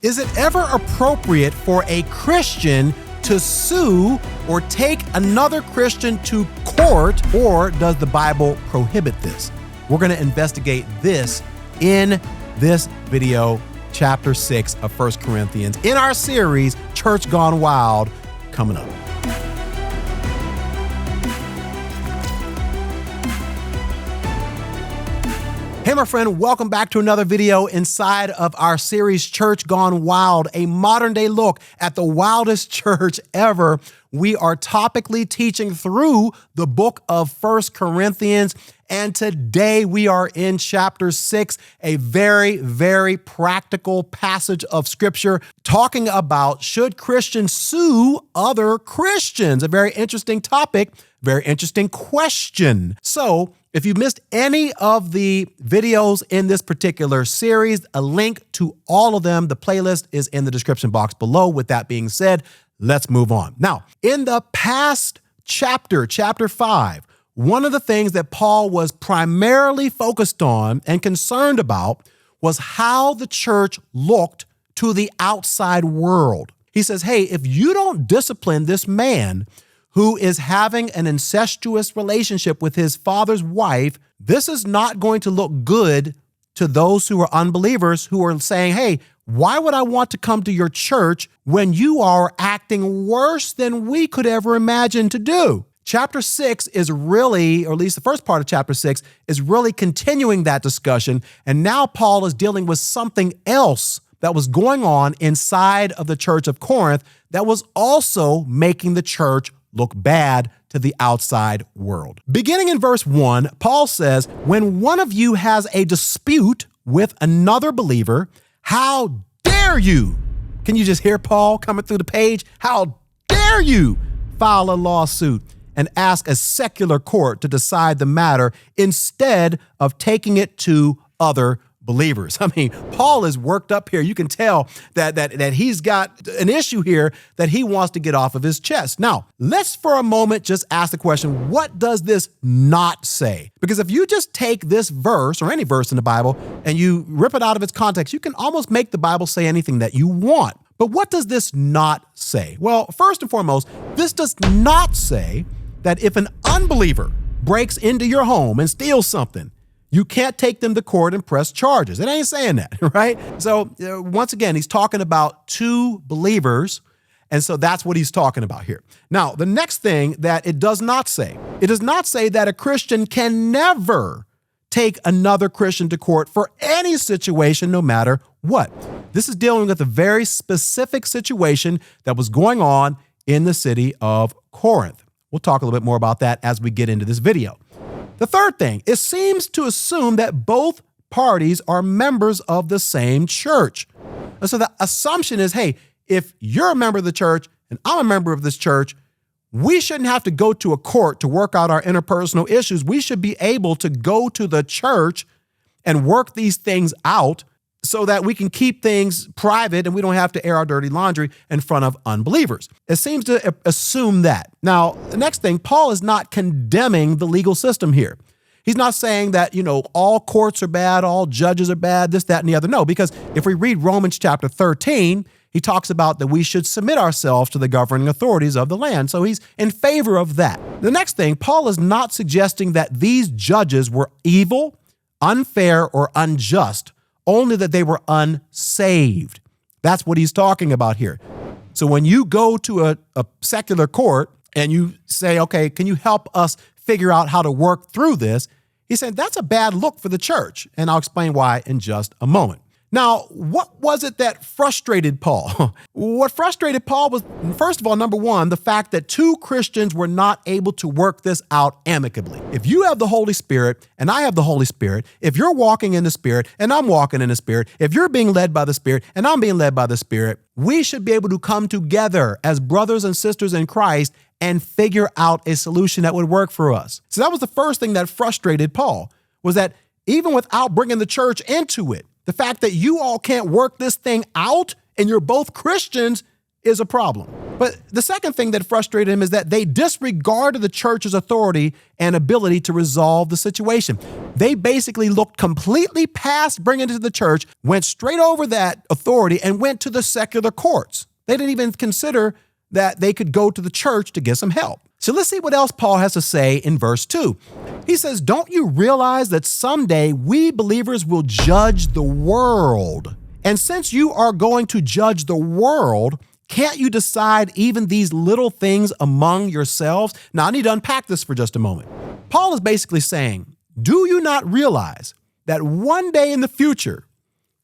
Is it ever appropriate for a Christian to sue or take another Christian to court, or does the Bible prohibit this? We're going to investigate this in this video, chapter 6 of 1 Corinthians, in our series, Church Gone Wild, coming up. Hey, my friend, welcome back to another video inside of our series, Church Gone Wild, a modern day look at the wildest church ever. We are topically teaching through the book of 1 Corinthians, and today we are in chapter 6, a very, very practical passage of scripture talking about should Christians sue other Christians? A very interesting topic, very interesting question. So, if you missed any of the videos in this particular series, a link to all of them, the playlist is in the description box below. With that being said, let's move on. Now, in the past chapter 5, one of the things that Paul was primarily focused on and concerned about was how the church looked to the outside world. He says, hey, if you don't discipline this man who is having an incestuous relationship with his father's wife, this is not going to look good to those who are unbelievers who are saying, hey, why would I want to come to your church when you are acting worse than we could ever imagine to do? Chapter 6 is really, or at least the first part of chapter 6, is really continuing that discussion. And now Paul is dealing with something else that was going on inside of the church of Corinth that was also making the church look bad to the outside world. Beginning in verse 1, Paul says, when one of you has a dispute with another believer, how dare you? Can you just hear Paul coming through the page? How dare you file a lawsuit and ask a secular court to decide the matter instead of taking it to other believers? I mean, Paul is worked up here. You can tell that he's got an issue here that he wants to get off of his chest. Now, let's for a moment just ask the question, what does this not say? Because if you just take this verse or any verse in the Bible and you rip it out of its context, you can almost make the Bible say anything that you want. But what does this not say? Well, first and foremost, this does not say that if an unbeliever breaks into your home and steals something, you can't take them to court and press charges. It ain't saying that, right? So once again, he's talking about two believers, and so that's what he's talking about here. Now, the next thing that it does not say that a Christian can never take another Christian to court for any situation, no matter what. This is dealing with a very specific situation that was going on in the city of Corinth. We'll talk a little bit more about that as we get into this video. The third thing, it seems to assume that both parties are members of the same church. And so the assumption is, hey, if you're a member of the church and I'm a member of this church, we shouldn't have to go to a court to work out our interpersonal issues. We should be able to go to the church and work these things out so that we can keep things private and we don't have to air our dirty laundry in front of unbelievers. It seems to assume that. Now, the next thing, Paul is not condemning the legal system here. He's not saying that, all courts are bad, all judges are bad, this, that, and the other. No, because if we read Romans chapter 13, he talks about that we should submit ourselves to the governing authorities of the land. So he's in favor of that. The next thing, Paul is not suggesting that these judges were evil, unfair, or unjust, only that they were unsaved. That's what he's talking about here. So when you go to a secular court and you say, okay, can you help us figure out how to work through this? He said, that's a bad look for the church. And I'll explain why in just a moment. Now, what was it that frustrated Paul? What frustrated Paul was, first of all, number one, the fact that two Christians were not able to work this out amicably. If you have the Holy Spirit and I have the Holy Spirit, if you're walking in the Spirit and I'm walking in the Spirit, if you're being led by the Spirit and I'm being led by the Spirit, we should be able to come together as brothers and sisters in Christ and figure out a solution that would work for us. So that was the first thing that frustrated Paul, was that even without bringing the church into it, the fact that you all can't work this thing out and you're both Christians is a problem. But the second thing that frustrated him is that they disregarded the church's authority and ability to resolve the situation. They basically looked completely past bringing it to the church, went straight over that authority and went to the secular courts. They didn't even consider that they could go to the church to get some help. So let's see what else Paul has to say in verse 2. He says, "Don't you realize that someday we believers will judge the world? And since you are going to judge the world, can't you decide even these little things among yourselves?" Now, I need to unpack this for just a moment. Paul is basically saying, do you not realize that one day in the future,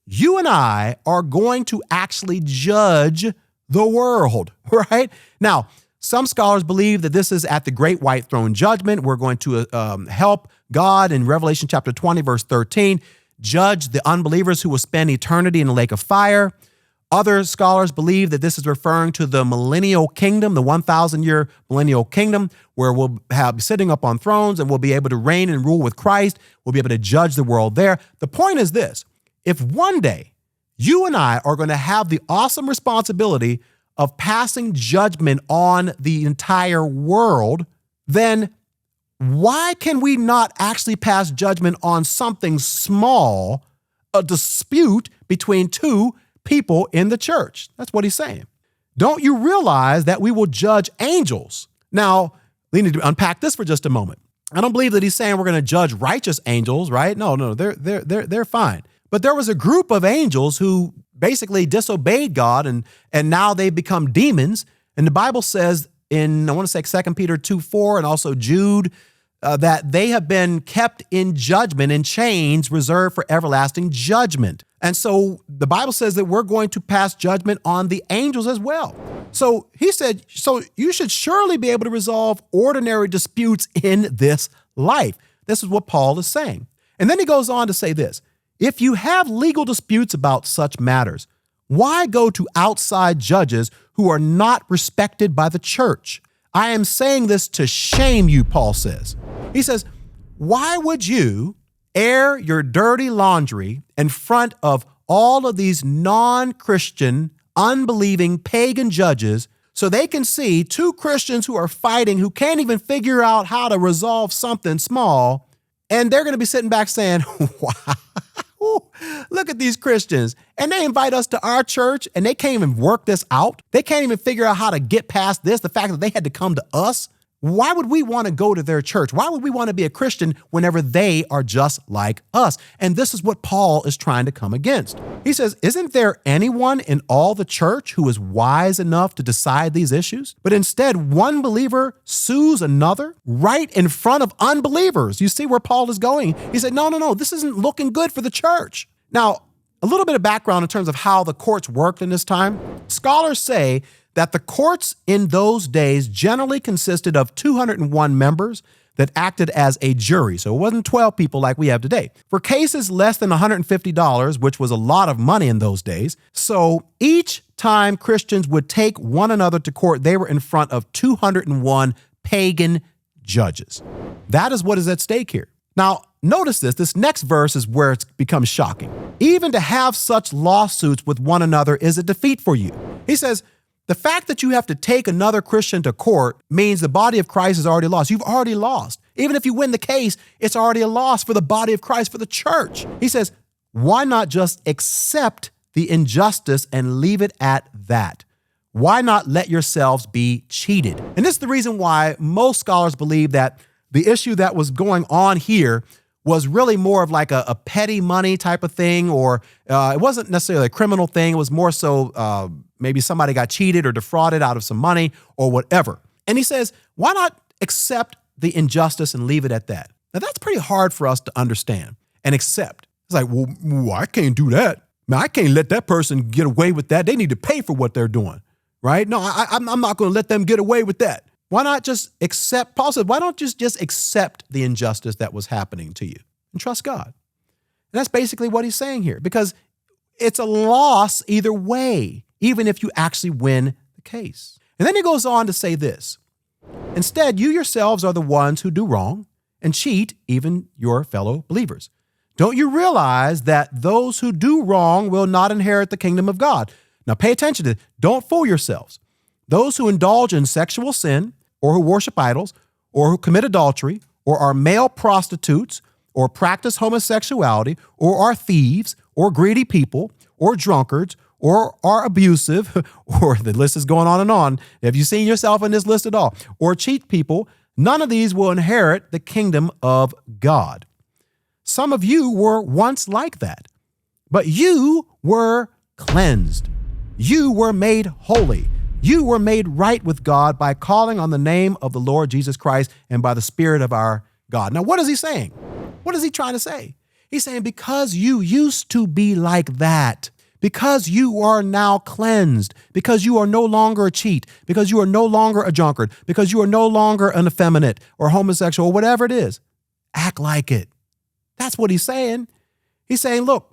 you and I are going to actually judge the world, right? Now, some scholars believe that this is at the great white throne judgment. We're going to help God in Revelation chapter 20, verse 13, judge the unbelievers who will spend eternity in the lake of fire. Other scholars believe that this is referring to the millennial kingdom, the 1,000-year millennial kingdom, where we'll have sitting up on thrones and we'll be able to reign and rule with Christ. We'll be able to judge the world there. The point is this: if one day you and I are going to have the awesome responsibility of passing judgment on the entire world, then why can we not actually pass judgment on something small, a dispute between two people in the church? That's what he's saying. Don't you realize that we will judge angels? Now, we need to unpack this for just a moment. I don't believe that he's saying we're going to judge righteous angels, right? No, they're fine. But there was a group of angels who basically disobeyed God, and now they've become demons. And the Bible says in, I want to say 2 Peter 2:4 and also Jude, that they have been kept in judgment in chains reserved for everlasting judgment. And so the Bible says that we're going to pass judgment on the angels as well. So he said, so you should surely be able to resolve ordinary disputes in this life. This is what Paul is saying. And then he goes on to say this: if you have legal disputes about such matters, why go to outside judges who are not respected by the church? I am saying this to shame you, Paul says. He says, why would you air your dirty laundry in front of all of these non-Christian, unbelieving, pagan judges so they can see two Christians who are fighting, who can't even figure out how to resolve something small, and they're going to be sitting back saying, wow, look at these Christians, and they invite us to our church and they can't even work this out. They can't even figure out how to get past this, the fact that they had to come to us. Why would we want to go to their church? Why would we want to be a Christian whenever they are just like us? And this is what Paul is trying to come against. He says, isn't there anyone in all the church who is wise enough to decide these issues? But instead, one believer sues another right in front of unbelievers. You see where Paul is going? He said, no, this isn't looking good for the church. Now, a little bit of background in terms of how the courts worked in this time. Scholars say that the courts in those days generally consisted of 201 members that acted as a jury. So it wasn't 12 people like we have today. For cases less than $150, which was a lot of money in those days, so each time Christians would take one another to court, they were in front of 201 pagan judges. That is what is at stake here. Now, notice this next verse is where it becomes shocking. Even to have such lawsuits with one another is a defeat for you. He says, the fact that you have to take another Christian to court means the body of Christ is already lost. You've already lost. Even if you win the case, it's already a loss for the body of Christ, for the church. He says, why not just accept the injustice and leave it at that? Why not let yourselves be cheated? And this is the reason why most scholars believe that the issue that was going on here was really more of like a petty money type of thing, or it wasn't necessarily a criminal thing. It was more so maybe somebody got cheated or defrauded out of some money or whatever. And he says, why not accept the injustice and leave it at that? Now, that's pretty hard for us to understand and accept. It's like, well, I can't do that. Man, I can't let that person get away with that. They need to pay for what they're doing, right? No, I'm not going to let them get away with that. Why not just accept? Paul said, why don't you just accept the injustice that was happening to you and trust God? And that's basically what he's saying here, because it's a loss either way, even if you actually win the case. And then he goes on to say this: instead, you yourselves are the ones who do wrong and cheat even your fellow believers. Don't you realize that those who do wrong will not inherit the kingdom of God? Now pay attention to this. Don't fool yourselves. Those who indulge in sexual sin, or who worship idols, or who commit adultery, or are male prostitutes, or practice homosexuality, or are thieves, or greedy people, or drunkards, or are abusive, or the list is going on and on. Have you seen yourself in this list at all? Or cheat people, none of these will inherit the kingdom of God. Some of you were once like that, but you were cleansed. You were made holy. You were made right with God by calling on the name of the Lord Jesus Christ and by the Spirit of our God. Now, what is he saying? What is he trying to say? He's saying because you used to be like that, because you are now cleansed, because you are no longer a cheat, because you are no longer a drunkard, because you are no longer an effeminate or homosexual or whatever it is, act like it. That's what he's saying. He's saying, look,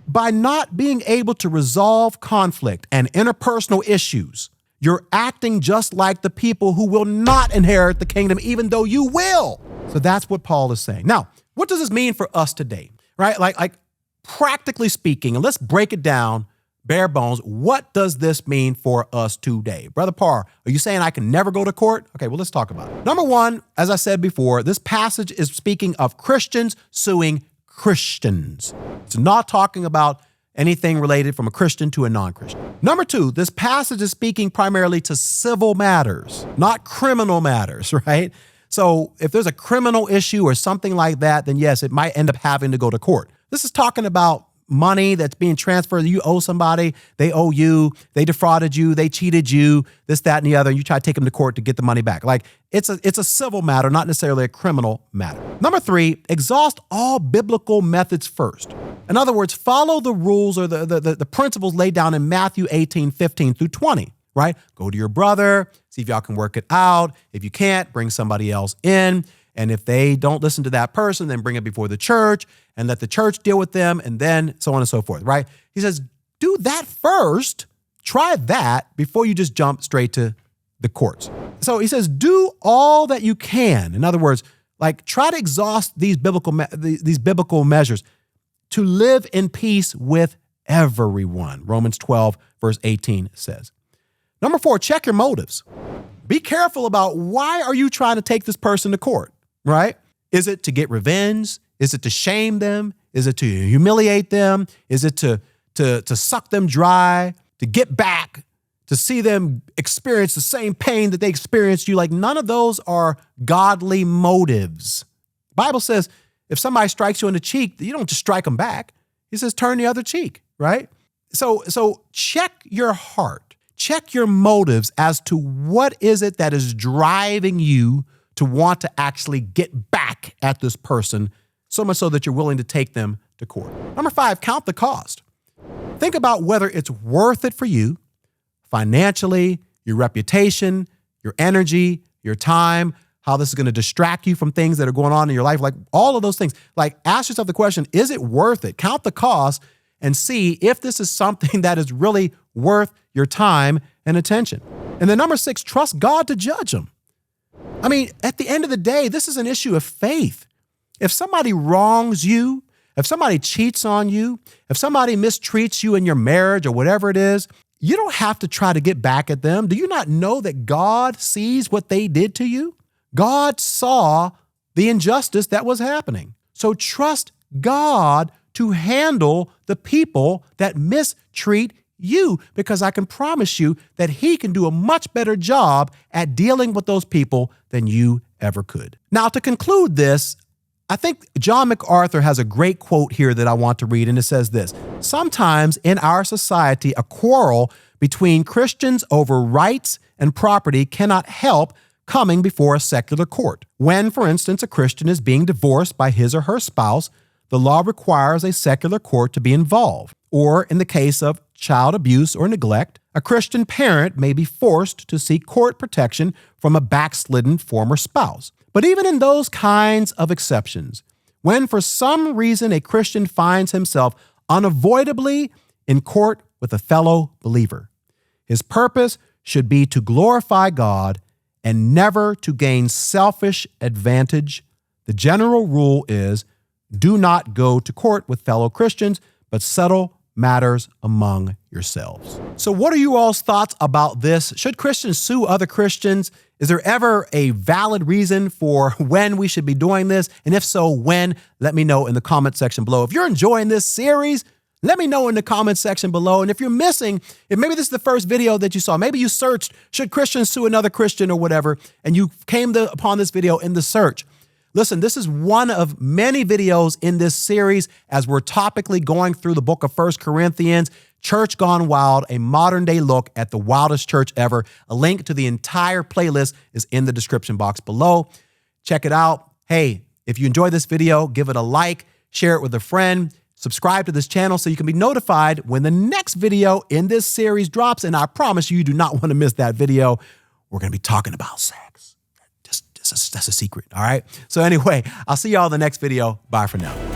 by not being able to resolve conflict and interpersonal issues, you're acting just like the people who will not inherit the kingdom, even though you will. So that's what Paul is saying. Now, what does this mean for us today, right? Like practically speaking, and let's break it down, bare bones, what does this mean for us today? Brother Parr, are you saying I can never go to court? Okay, well, let's talk about it. Number one, as I said before, this passage is speaking of Christians suing Christians. It's not talking about anything related from a Christian to a non-Christian. Number two, this passage is speaking primarily to civil matters, not criminal matters, right? So if there's a criminal issue or something like that, then yes, it might end up having to go to court. This is talking about money that's being transferred. You owe somebody, they owe you, they defrauded you, they cheated you, this, that, and the other, and you try to take them to court to get the money back. Like it's a civil matter, not necessarily a criminal matter. Number three, exhaust all biblical methods first. In other words, follow the rules or the principles laid down in Matthew 18:15 through 20, right? Go to your brother, see if y'all can work it out. If you can't, bring somebody else in. And if they don't listen to that person, then bring it before the church and let the church deal with them, and then so on and so forth, right? He says, do that first. Try that before you just jump straight to the courts. So he says, do all that you can. In other words, like try to exhaust these biblical measures to live in peace with everyone. Romans 12, verse 18 says. Number four, check your motives. Be careful about why are you trying to take this person to court, right? Is it to get revenge? Is it to shame them? Is it to humiliate them? Is it to suck them dry, to get back, to see them experience the same pain that they experienced you? Like none of those are godly motives. The Bible says if somebody strikes you on the cheek, you don't just strike them back. He says turn the other cheek, right? So check your heart. Check your motives as to what is it that is driving you to want to actually get back at this person, so much so that you're willing to take them to court. Number five, count the cost. Think about whether it's worth it for you financially, your reputation, your energy, your time, how this is going to distract you from things that are going on in your life, like all of those things. Like ask yourself the question, is it worth it? Count the cost and see if this is something that is really worth your time and attention. And then number six, trust God to judge them. I mean, at the end of the day, this is an issue of faith. If somebody wrongs you, if somebody cheats on you, if somebody mistreats you in your marriage or whatever it is, you don't have to try to get back at them. Do you not know that God sees what they did to you? God saw the injustice that was happening. So trust God to handle the people that mistreat you, because I can promise you that he can do a much better job at dealing with those people than you ever could. Now, to conclude this, I think John MacArthur has a great quote here that I want to read, and it says this: sometimes in our society, a quarrel between Christians over rights and property cannot help coming before a secular court. When, for instance, a Christian is being divorced by his or her spouse, the law requires a secular court to be involved. Or in the case of child abuse or neglect, a Christian parent may be forced to seek court protection from a backslidden former spouse. But even in those kinds of exceptions, when for some reason a Christian finds himself unavoidably in court with a fellow believer, his purpose should be to glorify God and never to gain selfish advantage. The general rule is, do not go to court with fellow Christians, but settle matters among yourselves. So what are you all's thoughts about this? Should Christians sue other Christians? Is there ever a valid reason for when we should be doing this? And if so, when? Let me know in the comment section below. If you're enjoying this series, let me know in the comment section below. And if you're missing, if maybe this is the first video that you saw, maybe you searched, should Christians sue another Christian or whatever, and you came upon this video in the search. Listen, this is one of many videos in this series as we're topically going through the book of 1 Corinthians, Church Gone Wild, a modern day look at the wildest church ever. A link to the entire playlist is in the description box below. Check it out. Hey, if you enjoyed this video, give it a like, share it with a friend, subscribe to this channel so you can be notified when the next video in this series drops. And I promise you do not want to miss that video. We're going to be talking about sex. That's a secret. All right. So anyway, I'll see y'all in the next video. Bye for now.